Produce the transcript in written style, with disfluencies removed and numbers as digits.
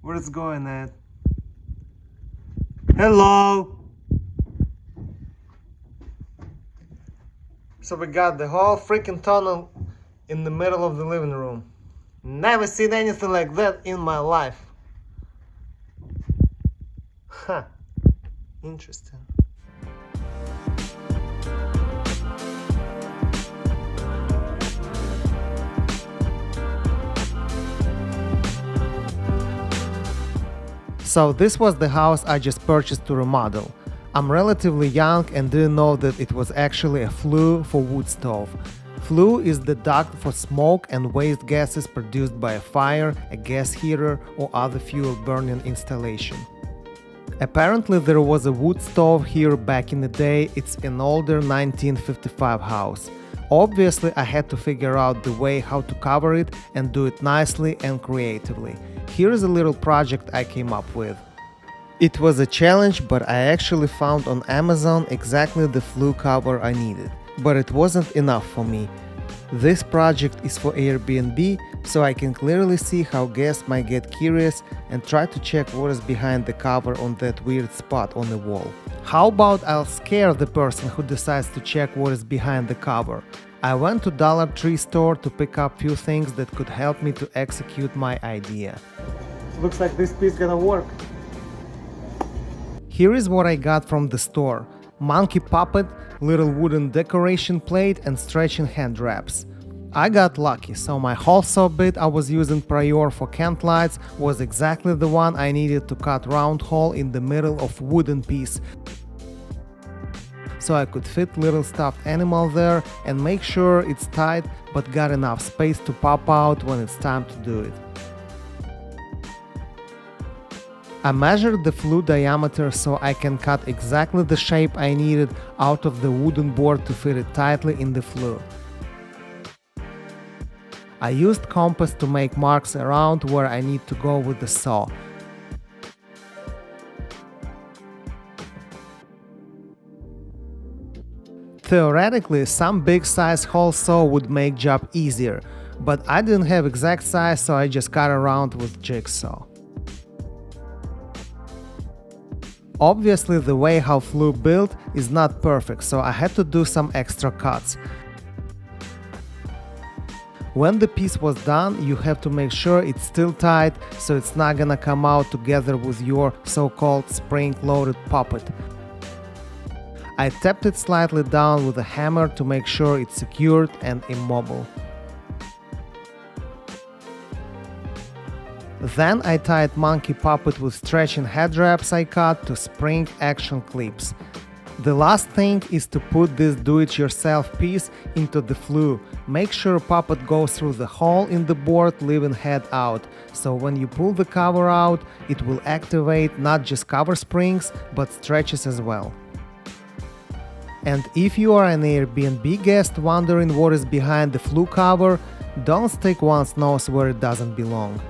Where it's going at? Hello! So we got the whole freaking tunnel in the middle of the living room. Never seen anything like that in my life. Huh. Interesting. So this was the house I just purchased to remodel. I'm relatively young and didn't know that it was actually a flue for wood stove. Flue is the duct for smoke and waste gases produced by a fire, a gas heater, or other fuel burning installation. Apparently there was a wood stove here back in the day. It's an older 1955 house. Obviously I had to figure out the way how to cover it and do it nicely and creatively. Here is a little project I came up with. It was a challenge, but I actually found on Amazon exactly the flue cover I needed. But it wasn't enough for me. This project is for Airbnb, so I can clearly see how guests might get curious and try to check what is behind the cover on that weird spot on the wall. How about I'll scare the person who decides to check what is behind the cover? I went to Dollar Tree store to pick up few things that could help me to execute my idea. Looks like this piece gonna work. Here is what I got from the store. Monkey puppet, little wooden decoration plate and stretching hand wraps. I got lucky, so my hole saw bit I was using prior for cant lights was exactly the one I needed to cut round hole in the middle of wooden piece, so I could fit little stuffed animal there and make sure it's tight but got enough space to pop out when it's time to do it. I measured the flue diameter so I can cut exactly the shape I needed out of the wooden board to fit it tightly in the flue. I used compass to make marks around where I need to go with the saw. Theoretically, some big size hole saw would make job easier, but I didn't have exact size, so I just cut around with jigsaw. Obviously the way how flue built is not perfect, so I had to do some extra cuts. When the piece was done, you have to make sure it's still tight, so it's not gonna come out together with your so-called spring-loaded puppet. I tapped it slightly down with a hammer to make sure it's secured and immobile. Then I tied monkey puppet with stretching head wraps I cut to spring action clips. The last thing is to put this do-it-yourself piece into the flue. Make sure puppet goes through the hole in the board, leaving head out, so when you pull the cover out, it will activate not just cover springs, but stretches as well. And if you are an Airbnb guest wondering what is behind the flue cover, don't stick one's nose where it doesn't belong.